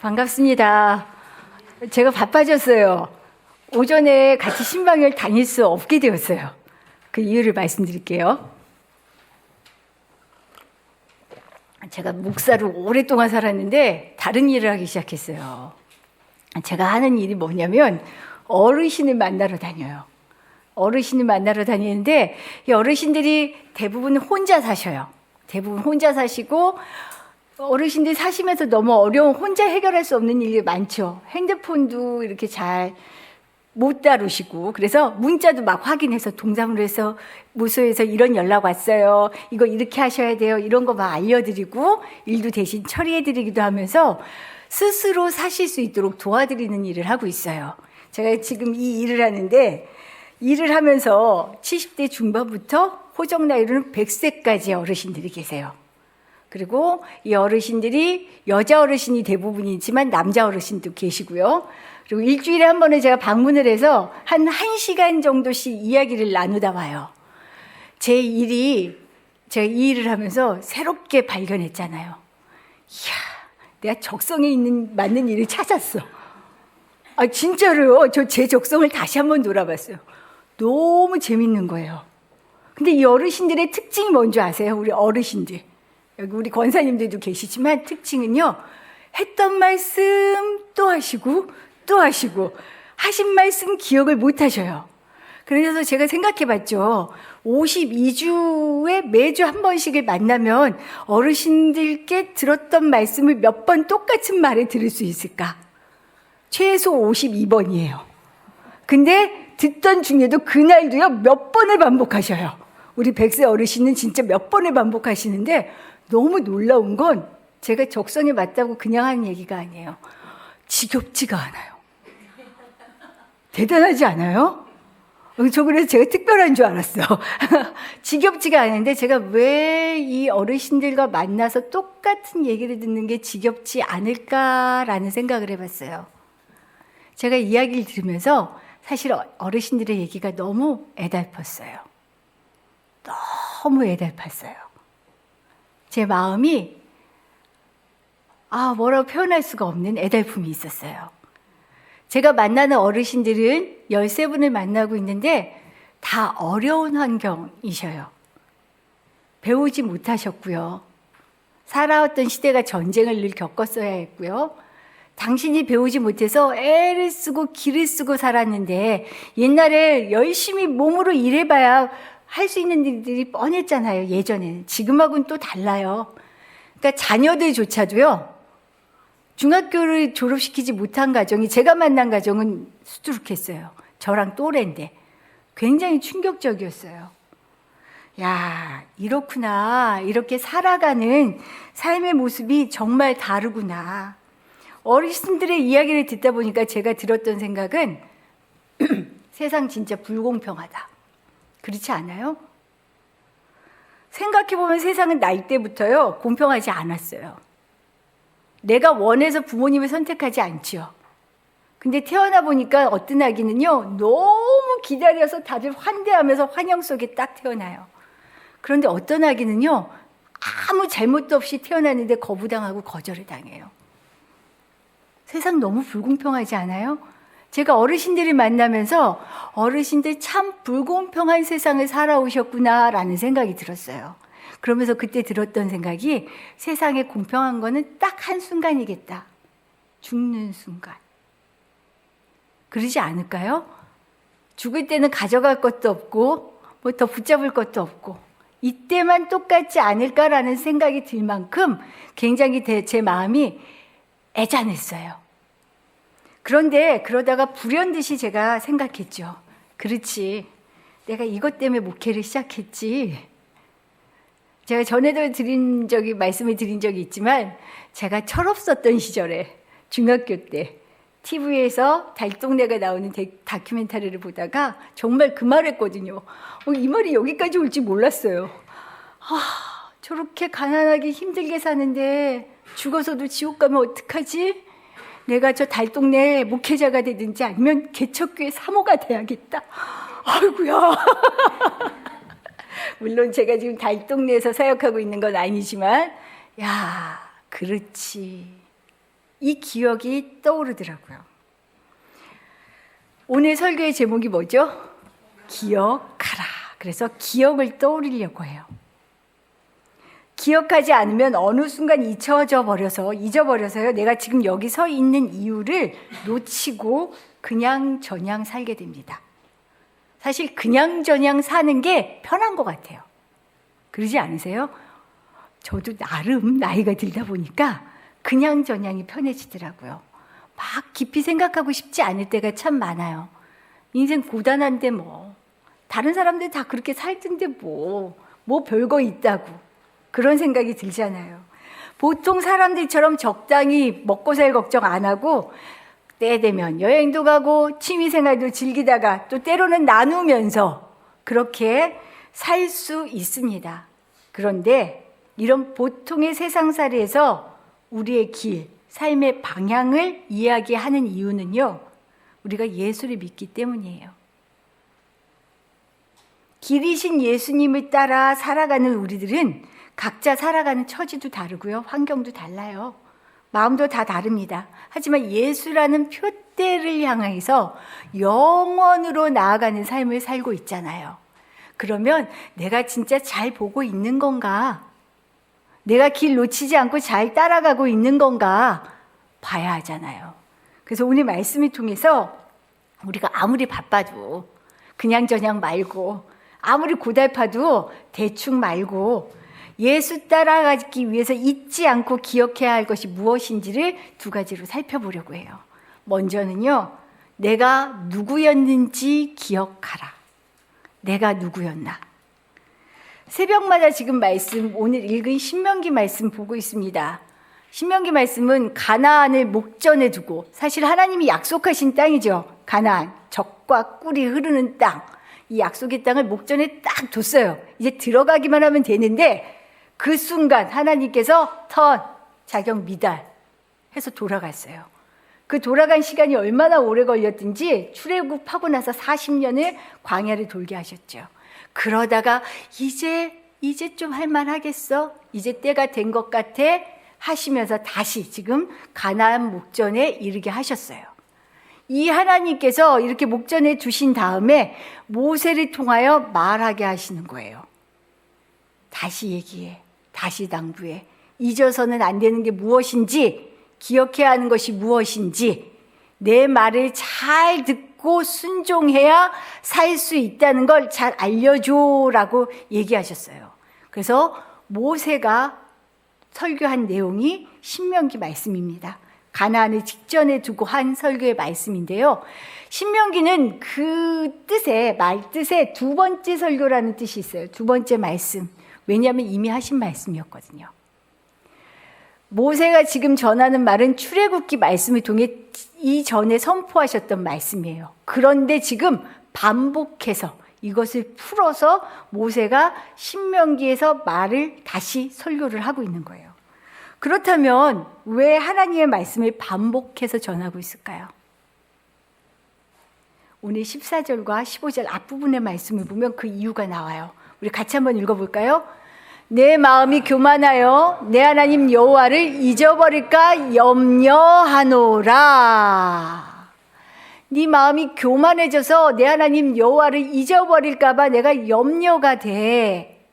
반갑습니다. 제가 바빠졌어요. 오전에 같이 신방을 다닐 수 없게 되었어요. 그 이유를 말씀드릴게요. 제가 목사로 오랫동안 살았는데 다른 일을 하기 시작했어요. 제가 하는 일이 뭐냐면 어르신을 만나러 다녀요. 어르신을 만나러 다니는데 이 어르신들이 대부분 혼자 사셔요. 대부분 혼자 사시고 어르신들이 사시면서 너무 어려운 혼자 해결할 수 없는 일이 많죠. 핸드폰도 이렇게 잘 못 다루시고 그래서 문자도 막 확인해서 동사무로 해서 무소에서 이런 연락 왔어요. 이거 이렇게 하셔야 돼요. 이런 거 막 알려드리고 일도 대신 처리해드리기도 하면서 스스로 사실 수 있도록 도와드리는 일을 하고 있어요. 제가 지금 이 일을 하는데 일을 하면서 70대 중반부터 호적 나이로는 100세까지 어르신들이 계세요. 그리고 이 어르신들이 여자 어르신이 대부분이지만 남자 어르신도 계시고요. 그리고 일주일에 한 번에 제가 방문을 해서 한 1시간 정도씩 이야기를 나누다 와요. 제가 이 일을 하면서 새롭게 발견했잖아요. 이야, 내가 적성에 맞는 일을 찾았어. 아, 진짜로요. 저 제 적성을 다시 한번 돌아봤어요. 너무 재밌는 거예요. 근데 이 어르신들의 특징이 뭔지 아세요? 우리 어르신들. 여기 우리 권사님들도 계시지만 특징은요. 했던 말씀 또 하시고 또 하시고 하신 말씀 기억을 못 하셔요. 그래서 제가 생각해 봤죠. 52주에 매주 한 번씩을 만나면 어르신들께 들었던 말씀을 몇 번 똑같은 말을 들을 수 있을까? 최소 52번이에요. 근데 듣던 중에도 그날도요 몇 번을 반복하셔요. 우리 100세 어르신은 진짜 몇 번을 반복하시는데 너무 놀라운 건 제가 적성에 맞다고 그냥 하는 얘기가 아니에요. 지겹지가 않아요. 대단하지 않아요? 저 그래서 제가 특별한 줄 알았어. 지겹지가 않은데 제가 왜 이 어르신들과 만나서 똑같은 얘기를 듣는 게 지겹지 않을까라는 생각을 해봤어요. 제가 이야기를 들으면서 사실 어르신들의 얘기가 너무 애달팠어요. 너무 애달팠어요. 제 마음이 뭐라고 표현할 수가 없는 애달픔이 있었어요. 제가 만나는 어르신들은 13분을 만나고 있는데 다 어려운 환경이셔요. 배우지 못하셨고요. 살아왔던 시대가 전쟁을 늘 겪었어야 했고요. 당신이 배우지 못해서 애를 쓰고 기를 쓰고 살았는데 옛날에 열심히 몸으로 일해봐야 할 수 있는 일들이 뻔했잖아요. 예전에는. 지금하고는 또 달라요. 그러니까 자녀들조차도요. 중학교를 졸업시키지 못한 가정이 제가 만난 가정은 수두룩했어요. 저랑 또래인데 굉장히 충격적이었어요. 야, 이렇구나. 이렇게 살아가는 삶의 모습이 정말 다르구나. 어르신들의 이야기를 듣다 보니까 제가 들었던 생각은 세상 진짜 불공평하다. 그렇지 않아요? 생각해보면 세상은 날 때부터요 공평하지 않았어요. 내가 원해서 부모님을 선택하지 않지요. 근데 태어나 보니까 어떤 아기는요 너무 기다려서 다들 환대하면서 환영 속에 딱 태어나요. 그런데 어떤 아기는요 아무 잘못도 없이 태어났는데 거부당하고 거절을 당해요. 세상 너무 불공평하지 않아요? 제가 어르신들을 만나면서 어르신들 참 불공평한 세상을 살아오셨구나라는 생각이 들었어요. 그러면서 그때 들었던 생각이 세상에 공평한 거는 딱 한순간이겠다. 죽는 순간. 그러지 않을까요? 죽을 때는 가져갈 것도 없고 뭐 더 붙잡을 것도 없고 이때만 똑같지 않을까라는 생각이 들 만큼 굉장히 제 마음이 애잔했어요. 그런데 그러다가 불현듯이 제가 생각했죠. 그렇지. 내가 이것 때문에 목회를 시작했지. 제가 전에도 말씀을 드린 적이 있지만 제가 철없었던 시절에 중학교 때 TV에서 달동네가 나오는 다큐멘터리를 보다가 정말 그 말 했거든요. 이 말이 여기까지 올지 몰랐어요. 저렇게 가난하게 힘들게 사는데 죽어서도 지옥 가면 어떡하지? 내가 저 달동네 목회자가 되든지 아니면 개척교회 사모가 돼야겠다. 아이고야. 물론 제가 지금 달동네에서 사역하고 있는 건 아니지만 야, 그렇지. 이 기억이 떠오르더라고요. 오늘 설교의 제목이 뭐죠? 기억하라. 그래서 기억을 떠올리려고 해요. 기억하지 않으면 어느 순간 잊어버려서요. 내가 지금 여기 서 있는 이유를 놓치고 그냥저냥 살게 됩니다. 사실 그냥저냥 사는 게 편한 것 같아요. 그러지 않으세요? 저도 나름 나이가 들다 보니까 그냥저냥이 편해지더라고요. 막 깊이 생각하고 싶지 않을 때가 참 많아요. 인생 고단한데 다른 사람들 다 그렇게 살던데 뭐 별거 있다고 그런 생각이 들잖아요. 보통 사람들처럼 적당히 먹고 살 걱정 안 하고 때 되면 여행도 가고 취미생활도 즐기다가 또 때로는 나누면서 그렇게 살 수 있습니다. 그런데 이런 보통의 세상살이에서 우리의 길, 삶의 방향을 이야기하는 이유는요, 우리가 예수를 믿기 때문이에요. 길이신 예수님을 따라 살아가는 우리들은 각자 살아가는 처지도 다르고요, 환경도 달라요. 마음도 다 다릅니다. 하지만 예수라는 표대를 향해서 영원으로 나아가는 삶을 살고 있잖아요. 그러면 내가 진짜 잘 보고 있는 건가? 내가 길 놓치지 않고 잘 따라가고 있는 건가? 봐야 하잖아요. 그래서 오늘 말씀을 통해서 우리가 아무리 바빠도 그냥저냥 말고 아무리 고달파도 대충 말고 예수 따라가기 위해서 잊지 않고 기억해야 할 것이 무엇인지를 두 가지로 살펴보려고 해요. 먼저는요, 내가 누구였는지 기억하라. 내가 누구였나? 새벽마다 지금 오늘 읽은 신명기 말씀 보고 있습니다. 신명기 말씀은 가나안을 목전에 두고, 사실 하나님이 약속하신 땅이죠. 가나안, 젖과 꿀이 흐르는 땅. 이 약속의 땅을 목전에 딱 뒀어요. 이제 들어가기만 하면 되는데 그 순간 하나님께서 자격 미달 해서 돌아갔어요. 그 돌아간 시간이 얼마나 오래 걸렸든지 출애굽하고 나서 40년을 광야를 돌게 하셨죠. 그러다가 이제 좀 할만하겠어? 이제 때가 된 것 같아? 하시면서 다시 지금 가나안 목전에 이르게 하셨어요. 이 하나님께서 이렇게 목전에 두신 다음에 모세를 통하여 말하게 하시는 거예요. 다시 얘기해. 다시 당부해. 잊어서는 안 되는 게 무엇인지, 기억해야 하는 것이 무엇인지, 내 말을 잘 듣고 순종해야 살 수 있다는 걸 잘 알려줘라고 얘기하셨어요. 그래서 모세가 설교한 내용이 신명기 말씀입니다. 가나안을 직전에 두고 한 설교의 말씀인데요. 신명기는 그 말 뜻에 두 번째 설교라는 뜻이 있어요. 두 번째 말씀. 왜냐하면 이미 하신 말씀이었거든요. 모세가 지금 전하는 말은 출애굽기 말씀을 통해 이전에 선포하셨던 말씀이에요. 그런데 지금 반복해서 이것을 풀어서 모세가 신명기에서 말을 다시 설교를 하고 있는 거예요. 그렇다면 왜 하나님의 말씀을 반복해서 전하고 있을까요? 오늘 14절과 15절 앞부분의 말씀을 보면 그 이유가 나와요. 우리 같이 한번 읽어볼까요? 내 마음이 교만하여 내 하나님 여호와를 잊어버릴까 염려하노라. 네 마음이 교만해져서 내 하나님 여호와를 잊어버릴까 봐 내가 염려가 돼.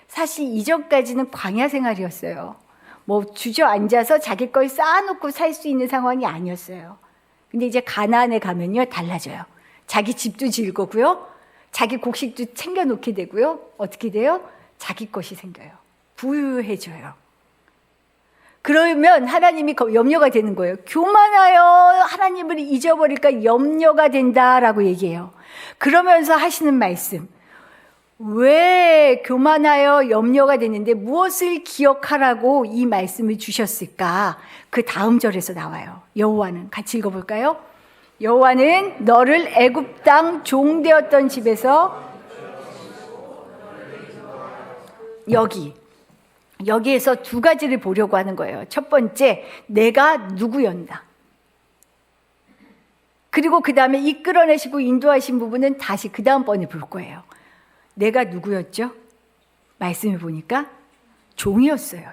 사실 이전까지는 광야 생활이었어요. 주저앉아서 자기 걸 쌓아놓고 살 수 있는 상황이 아니었어요. 근데 이제 가나안에 가면요, 달라져요. 자기 집도 지을 거고요, 자기 곡식도 챙겨놓게 되고요, 어떻게 돼요? 자기 것이 생겨요. 부유해져요. 그러면 하나님이 염려가 되는 거예요. 교만하여 하나님을 잊어버릴까 염려가 된다라고 얘기해요. 그러면서 하시는 말씀, 왜 교만하여 염려가 되는데 무엇을 기억하라고 이 말씀을 주셨을까? 그 다음 절에서 나와요. 여호와는, 같이 읽어볼까요? 여호와는 너를 애굽 땅 종되었던 집에서, 여기에서 두 가지를 보려고 하는 거예요. 첫 번째, 내가 누구였나? 그리고 그 다음에 이끌어내시고 인도하신 부분은 다시 그 다음번에 볼 거예요. 내가 누구였죠? 말씀을 보니까 종이었어요.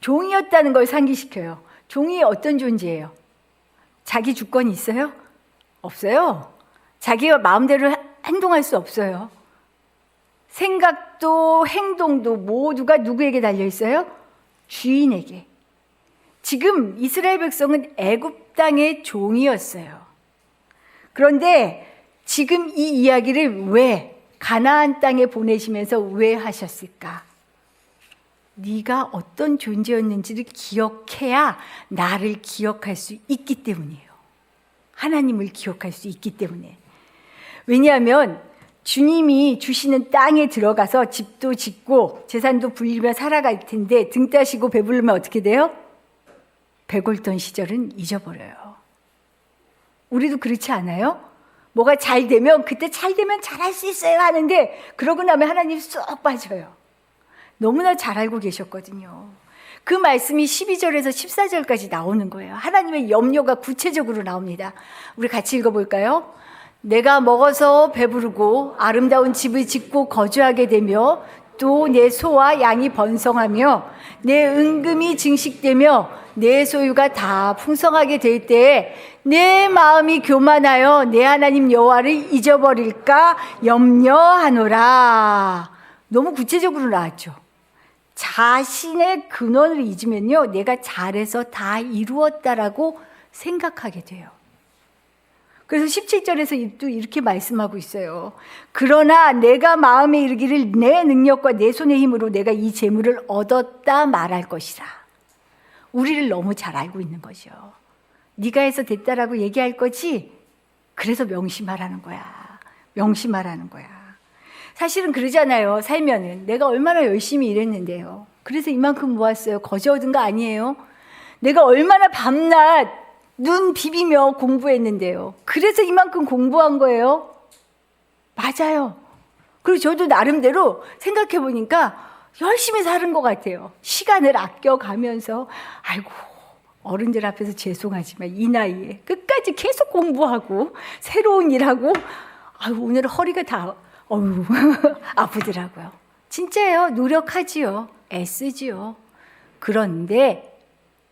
종이었다는 걸 상기시켜요. 종이 어떤 존재예요? 자기 주권이 있어요? 없어요. 자기가 마음대로 행동할 수 없어요. 생각도 행동도 모두가 누구에게 달려 있어요? 주인에게. 지금 이스라엘 백성은 애굽 땅의 종이었어요. 그런데 지금 이 이야기를 왜 가나안 땅에 보내시면서 왜 하셨을까? 네가 어떤 존재였는지를 기억해야 나를 기억할 수 있기 때문이에요. 하나님을 기억할 수 있기 때문에. 왜냐하면 주님이 주시는 땅에 들어가서 집도 짓고 재산도 불리며 살아갈 텐데 등 따시고 배부르면 어떻게 돼요? 배골던 시절은 잊어버려요. 우리도 그렇지 않아요? 뭐가 잘 되면 그때 잘 되면 잘할 수 있어요 하는데 그러고 나면 하나님 쏙 빠져요. 너무나 잘 알고 계셨거든요. 그 말씀이 12절에서 14절까지 나오는 거예요. 하나님의 염려가 구체적으로 나옵니다. 우리 같이 읽어볼까요? 내가 먹어서 배부르고 아름다운 집을 짓고 거주하게 되며 또 내 소와 양이 번성하며 내 은금이 증식되며 내 소유가 다 풍성하게 될 때에 내 마음이 교만하여 내 하나님 여호와를 잊어버릴까 염려하노라. 너무 구체적으로 나왔죠. 자신의 근원을 잊으면요, 내가 잘해서 다 이루었다라고 생각하게 돼요. 그래서 17절에서 또 이렇게 말씀하고 있어요. 그러나 내가 마음에 이르기를 내 능력과 내 손의 힘으로 내가 이 재물을 얻었다 말할 것이라. 우리를 너무 잘 알고 있는 거죠. 네가 해서 됐다라고 얘기할 거지? 그래서 명심하라는 거야. 명심하라는 거야. 사실은 그러잖아요. 살면은 내가 얼마나 열심히 일했는데요. 그래서 이만큼 모았어요. 거저 얻은 거 아니에요. 내가 얼마나 밤낮 눈 비비며 공부했는데요. 그래서 이만큼 공부한 거예요. 맞아요. 그리고 저도 나름대로 생각해 보니까 열심히 사는 것 같아요. 시간을 아껴가면서 아이고 어른들 앞에서 죄송하지만 이 나이에 끝까지 계속 공부하고 새로운 일하고 아유 오늘 허리가 다 아프더라고요. 진짜예요. 노력하지요. 애쓰지요. 그런데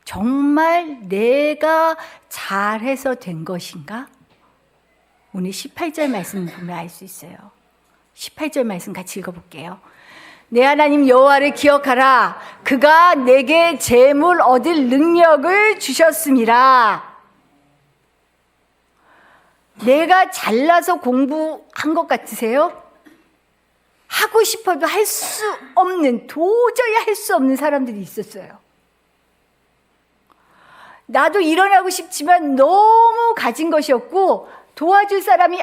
정말 내가 잘해서 된 것인가? 오늘 18절 말씀 보면 알 수 있어요. 18절 말씀 같이 읽어볼게요. 내 하나님 여호와를 기억하라. 그가 내게 재물 얻을 능력을 주셨음이라. 내가 잘나서 공부한 것 같으세요? 하고 싶어도 할 수 없는, 도저히 할 수 없는 사람들이 있었어요. 나도 일어나고 싶지만 너무 가진 것이 없고 도와줄 사람이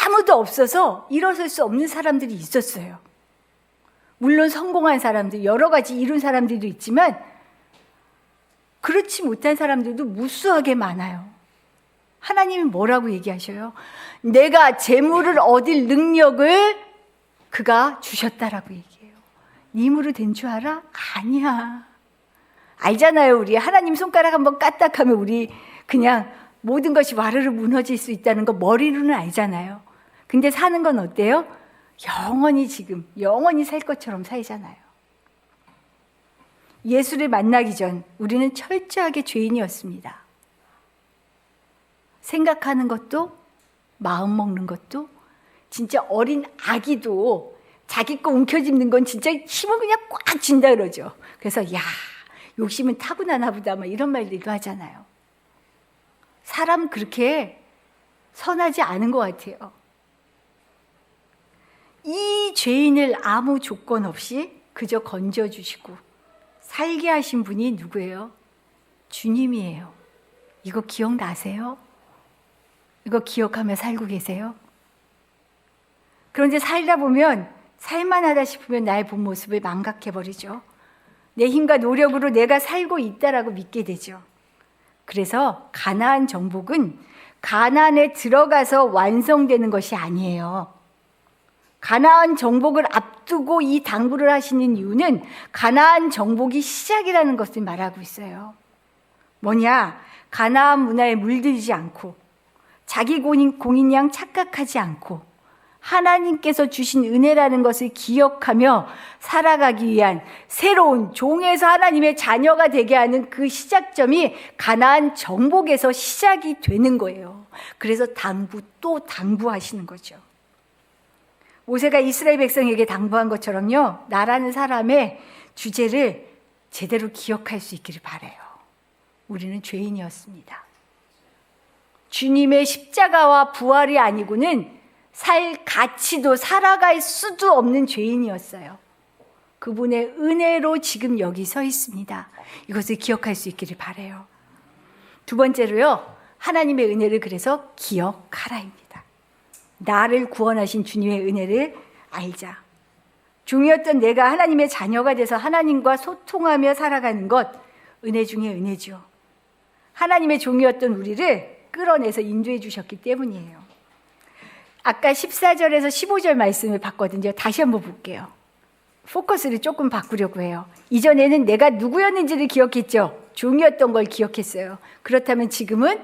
아무도 없어서 일어설 수 없는 사람들이 있었어요. 물론 성공한 사람들, 여러 가지 이룬 사람들도 있지만 그렇지 못한 사람들도 무수하게 많아요. 하나님이 뭐라고 얘기하셔요? 내가 재물을 얻을 능력을 그가 주셨다라고 얘기해요. 네 힘으로 된 줄 알아? 아니야. 알잖아요. 우리 하나님 손가락 한번 까딱하면 우리 그냥 모든 것이 와르르 무너질 수 있다는 거 머리로는 알잖아요. 근데 사는 건 어때요? 영원히 지금 영원히 살 것처럼 살잖아요. 예수를 만나기 전 우리는 철저하게 죄인이었습니다. 생각하는 것도 마음 먹는 것도 진짜 어린 아기도 자기 거 움켜쥐는 건 진짜 힘을 그냥 꽉 쥔다 그러죠. 그래서 야 욕심은 타고나나 보다 막 이런 말들도 하잖아요. 사람 그렇게 선하지 않은 것 같아요. 이 죄인을 아무 조건 없이 그저 건져주시고 살게 하신 분이 누구예요? 주님이에요. 이거 기억나세요? 이거 기억하며 살고 계세요? 그런데 살다 보면 살만하다 싶으면 나의 본 모습을 망각해버리죠. 내 힘과 노력으로 내가 살고 있다라고 믿게 되죠. 그래서 가나안 정복은 가나안에 들어가서 완성되는 것이 아니에요. 가나안 정복을 앞두고 이 당부를 하시는 이유는 가나안 정복이 시작이라는 것을 말하고 있어요. 뭐냐? 가나안 문화에 물들지 않고 자기 공인 양 착각하지 않고 하나님께서 주신 은혜라는 것을 기억하며 살아가기 위한 새로운 종에서 하나님의 자녀가 되게 하는 그 시작점이 가나안 정복에서 시작이 되는 거예요. 그래서 또 당부하시는 거죠. 모세가 이스라엘 백성에게 당부한 것처럼요, 나라는 사람의 주제를 제대로 기억할 수 있기를 바라요. 우리는 죄인이었습니다. 주님의 십자가와 부활이 아니고는 살 가치도 살아갈 수도 없는 죄인이었어요. 그분의 은혜로 지금 여기 서 있습니다. 이것을 기억할 수 있기를 바라요. 두 번째로요, 하나님의 은혜를 그래서 기억하라입니다. 나를 구원하신 주님의 은혜를 알자. 종이었던 내가 하나님의 자녀가 돼서 하나님과 소통하며 살아가는 것, 은혜 중에 은혜죠. 하나님의 종이었던 우리를 끌어내서 인도해 주셨기 때문이에요. 아까 14절에서 15절 말씀을 봤거든요. 다시 한번 볼게요. 포커스를 조금 바꾸려고 해요. 이전에는 내가 누구였는지를 기억했죠. 종이었던 걸 기억했어요. 그렇다면 지금은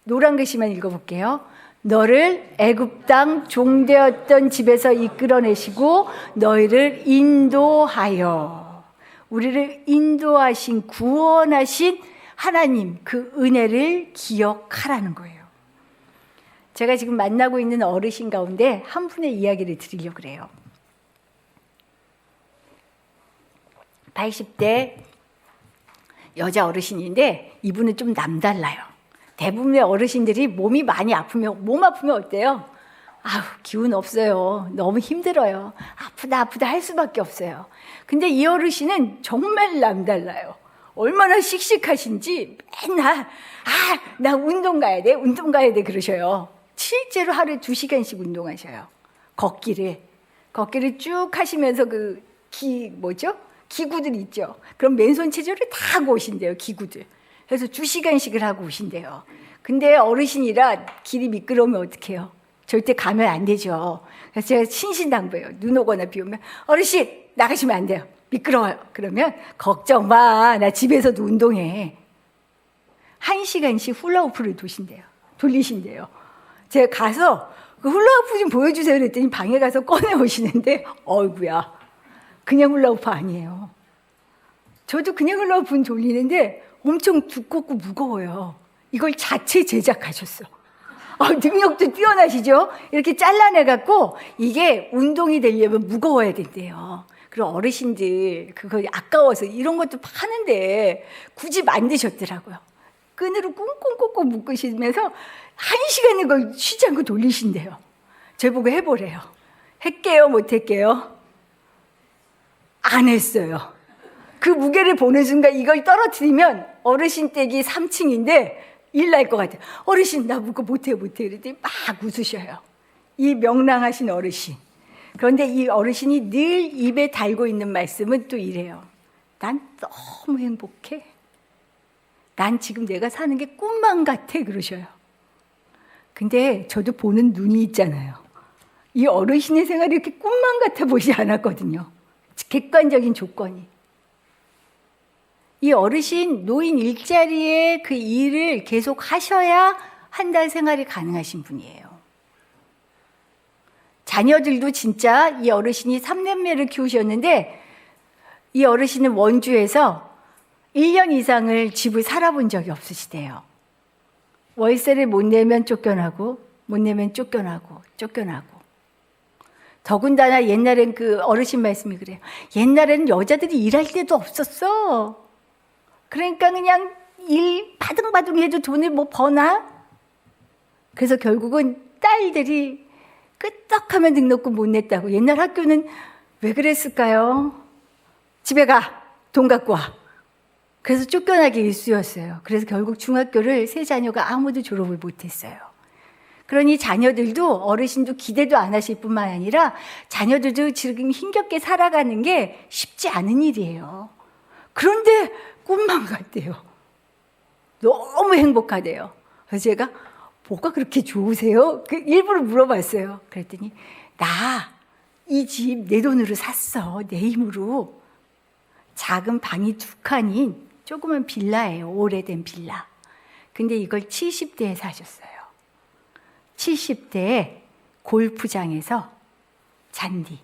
노란 글씨만 읽어볼게요. 너를 애굽 땅 종되었던 집에서 이끌어내시고 너희를 인도하여, 우리를 인도하신 구원하신 하나님 그 은혜를 기억하라는 거예요. 제가 지금 만나고 있는 어르신 가운데 한 분의 이야기를 드리려고 그래요. 80대 여자 어르신인데 이분은 좀 남달라요. 대부분의 어르신들이 몸이 많이 아프면, 몸 아프면 어때요? 아우, 기운 없어요. 너무 힘들어요. 아프다 할 수밖에 없어요. 근데 이 어르신은 정말 남달라요. 얼마나 씩씩하신지 맨날 나 운동 가야 돼 그러셔요. 실제로 하루에 2시간씩 운동하셔요. 걷기를 쭉 하시면서 기구들 있죠. 그럼 맨손 체조를 다 하고 오신대요. 기구들. 그래서 2시간씩을 하고 오신대요. 근데 어르신이라 길이 미끄러우면 어떡해요? 절대 가면 안 되죠. 그래서 제가 신신당부해요. 눈 오거나 비 오면 어르신 나가시면 안 돼요. 미끄러워요. 그러면 걱정 마. 나 집에서도 운동해. 1시간씩 훌라후프를 돌리신대요. 제가 가서 그 훌라후프 좀 보여주세요 그랬더니 방에 가서 꺼내 오시는데 어이구야. 그냥 훌라후프 아니에요. 저도 그냥 훌라후프는 돌리는데 엄청 두껍고 무거워요. 이걸 자체 제작하셨어. 능력도 뛰어나시죠? 이렇게 잘라내갖고 이게 운동이 되려면 무거워야 된대요. 그리고 어르신들 그거 아까워서 이런 것도 파는데 굳이 만드셨더라고요. 끈으로 꽁꽁꽁꽁 묶으시면서 1시간을 그걸 쉬지 않고 돌리신대요. 저보고 해보래요. 할게요, 못할게요? 안 했어요. 그 무게를 보는 순간 이걸 떨어뜨리면 어르신 댁이 3층인데 일 날 것 같아요. 어르신 나 그거 못해요. 그랬더니 막 웃으셔요. 이 명랑하신 어르신. 그런데 이 어르신이 늘 입에 달고 있는 말씀은 또 이래요. 난 너무 행복해. 난 지금 내가 사는 게 꿈만 같아 그러셔요. 근데 저도 보는 눈이 있잖아요. 이 어르신의 생활이 이렇게 꿈만 같아 보이지 않았거든요. 객관적인 조건이. 이 어르신 노인 일자리에 그 일을 계속 하셔야 한 달 생활이 가능하신 분이에요. 자녀들도 진짜 이 어르신이 3남매를 키우셨는데 이 어르신은 원주에서 1년 이상을 집을 살아본 적이 없으시대요. 월세를 못 내면 쫓겨나고 못 내면 쫓겨나고. 더군다나 옛날엔 그 어르신 말씀이 그래요. 옛날에는 여자들이 일할 데도 없었어. 그러니까 그냥 일 바둥바둥 해도 돈을 뭐 버나? 그래서 결국은 딸들이 끄떡하면 등록금 못 냈다고. 옛날 학교는 왜 그랬을까요? 집에 가. 돈 갖고 와. 그래서 쫓겨나기 일쑤였어요. 그래서 결국 중학교를 세 자녀가 아무도 졸업을 못했어요. 그러니 자녀들도 어르신도 기대도 안 하실 뿐만 아니라 자녀들도 지금 힘겹게 살아가는 게 쉽지 않은 일이에요. 그런데 꿈만 같대요. 너무 행복하대요. 그래서 제가 뭐가 그렇게 좋으세요? 일부러 물어봤어요. 그랬더니 나 이 집 내 돈으로 샀어. 내 힘으로. 작은 방이 2칸인 조그만 빌라예요. 오래된 빌라. 근데 이걸 70대에 사셨어요. 70대에 골프장에서 잔디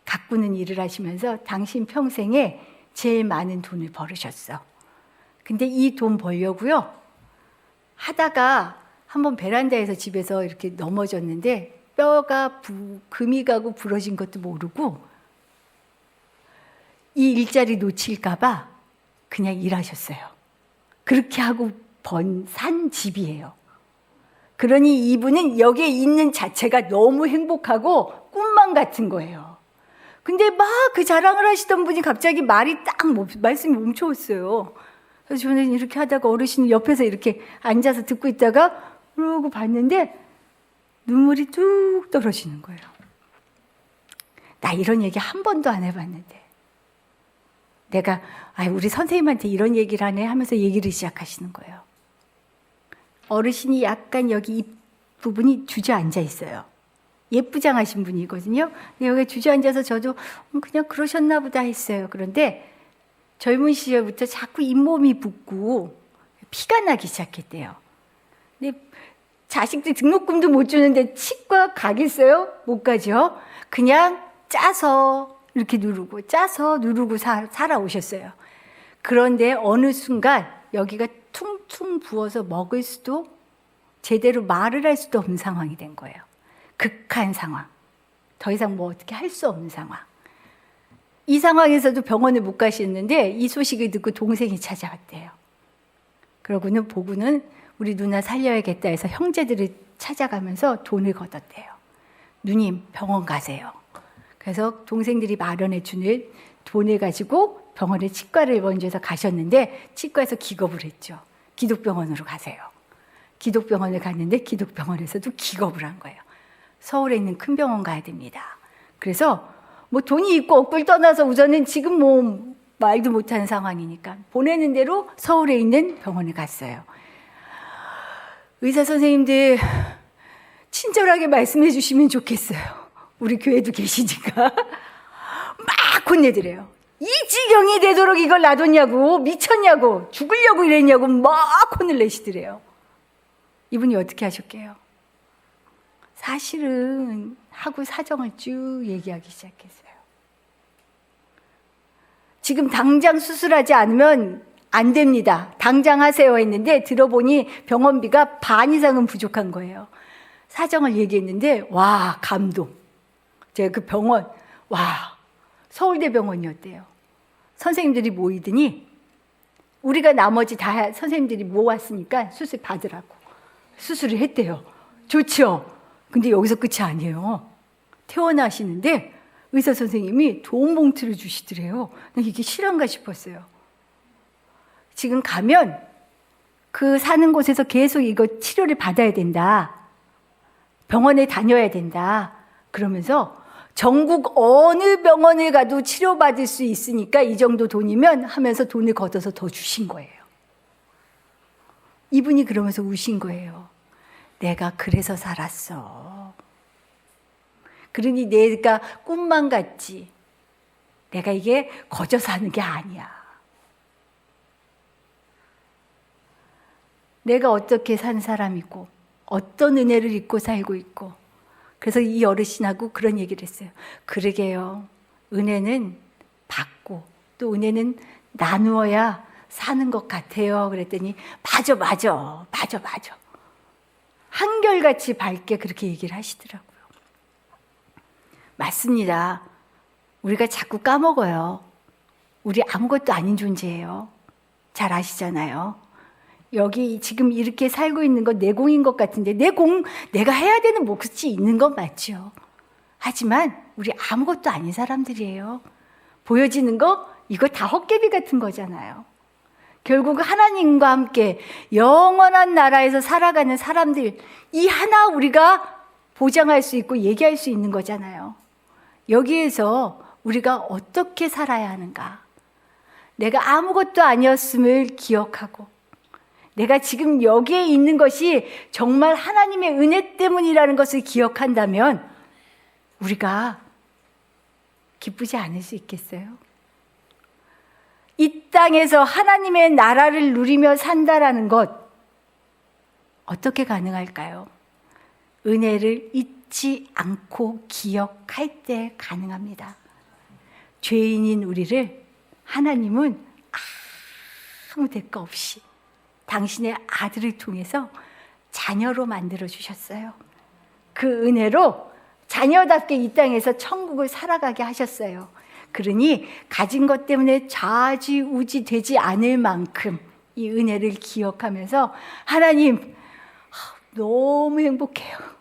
가꾸는 일을 하시면서 당신 평생에 제일 많은 돈을 벌으셨어. 근데 이 돈 벌려고요. 하다가 한번 베란다에서 집에서 이렇게 넘어졌는데 뼈가 금이 가고 부러진 것도 모르고 이 일자리 놓칠까 봐 그냥 일하셨어요. 그렇게 하고 산 집이에요. 그러니 이분은 여기에 있는 자체가 너무 행복하고 꿈만 같은 거예요. 근데 막 그 자랑을 하시던 분이 갑자기 말씀이 멈춰왔어요. 그래서 저는 이렇게 하다가 어르신 옆에서 이렇게 앉아서 듣고 있다가 그러고 봤는데 눈물이 뚝 떨어지는 거예요. 나 이런 얘기 한 번도 안 해봤는데. 내가 우리 선생님한테 이런 얘기를 하네 하면서 얘기를 시작하시는 거예요. 어르신이 약간 여기 이 부분이 주저앉아 있어요. 예쁘장하신 분이거든요. 근데 여기 주저앉아서 저도 그냥 그러셨나 보다 했어요. 그런데 젊은 시절부터 자꾸 잇몸이 붓고 피가 나기 시작했대요. 근데 자식들 등록금도 못 주는데 치과 가겠어요? 못 가죠. 그냥 짜서 누르고 살아오셨어요. 그런데 어느 순간 여기가 퉁퉁 부어서 먹을 수도 제대로 말을 할 수도 없는 상황이 된 거예요. 극한 상황. 더 이상 뭐 어떻게 할 수 없는 상황. 이 상황에서도 병원에 못 가시는데 이 소식을 듣고 동생이 찾아왔대요. 그러고는 보고는 우리 누나 살려야겠다 해서 형제들을 찾아가면서 돈을 걷었대요. 누님 병원 가세요. 그래서 동생들이 마련해 주는 돈을 가지고 병원에 치과를 먼저서 가셨는데 치과에서 기겁을 했죠. 기독병원으로 가세요. 기독병원을 갔는데 기독병원에서도 기겁을 한 거예요. 서울에 있는 큰 병원 가야 됩니다. 그래서 뭐 돈이 있고 없고를 떠나서 우선은 지금 뭐 말도 못하는 상황이니까 보내는 대로 서울에 있는 병원에 갔어요. 의사 선생님들 친절하게 말씀해 주시면 좋겠어요. 우리 교회도 계시니까 막 혼내드려요. 이 지경이 되도록 이걸 놔뒀냐고, 미쳤냐고, 죽으려고 이랬냐고 막 혼을 내시더래요. 이분이 어떻게 하셨게요? 사실은 하고 사정을 쭉 얘기하기 시작했어요. 지금 당장 수술하지 않으면 안 됩니다. 당장 하세요 했는데 들어보니 병원비가 반 이상은 부족한 거예요. 사정을 얘기했는데 와, 감동. 제가 그 병원, 서울대병원이었대요. 선생님들이 모이더니 우리가 나머지 다 선생님들이 모았으니까 수술 받으라고 수술을 했대요. 좋죠? 근데 여기서 끝이 아니에요. 퇴원하시는데 의사 선생님이 돈 봉투를 주시더래요. 이게 실화인가 싶었어요. 지금 가면 그 사는 곳에서 계속 이거 치료를 받아야 된다. 병원에 다녀야 된다. 그러면서 전국 어느 병원에 가도 치료받을 수 있으니까 이 정도 돈이면 하면서 돈을 걷어서 더 주신 거예요. 이분이 그러면서 우신 거예요. 내가 그래서 살았어. 그러니 내가 꿈만 같지. 내가 이게 거저 사는 게 아니야. 내가 어떻게 산 사람이고 어떤 은혜를 입고 살고 있고 그래서 이 어르신하고 그런 얘기를 했어요. 그러게요. 은혜는 받고 또 은혜는 나누어야 사는 것 같아요. 그랬더니 맞아. 한결같이 밝게 그렇게 얘기를 하시더라고요. 맞습니다. 우리가 자꾸 까먹어요. 우리 아무것도 아닌 존재예요. 잘 아시잖아요. 여기 지금 이렇게 살고 있는 건 내 공인 것 같은데 내가 해야 되는 몫이 있는 건 맞죠. 하지만 우리 아무것도 아닌 사람들이에요. 보여지는 거 이거 다 헛개비 같은 거잖아요. 결국 하나님과 함께 영원한 나라에서 살아가는 사람들 이 하나 우리가 보장할 수 있고 얘기할 수 있는 거잖아요. 여기에서 우리가 어떻게 살아야 하는가. 내가 아무것도 아니었음을 기억하고 내가 지금 여기에 있는 것이 정말 하나님의 은혜 때문이라는 것을 기억한다면 우리가 기쁘지 않을 수 있겠어요? 이 땅에서 하나님의 나라를 누리며 산다라는 것 어떻게 가능할까요? 은혜를 이 잊지 않고 기억할 때 가능합니다. 죄인인 우리를 하나님은 아무 대가 없이 당신의 아들을 통해서 자녀로 만들어 주셨어요. 그 은혜로 자녀답게 이 땅에서 천국을 살아가게 하셨어요. 그러니 가진 것 때문에 좌지우지 되지 않을 만큼 이 은혜를 기억하면서 하나님 너무 행복해요.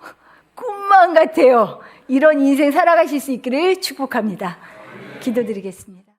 꿈만 같아요. 이런 인생 살아가실 수 있기를 축복합니다. 기도드리겠습니다.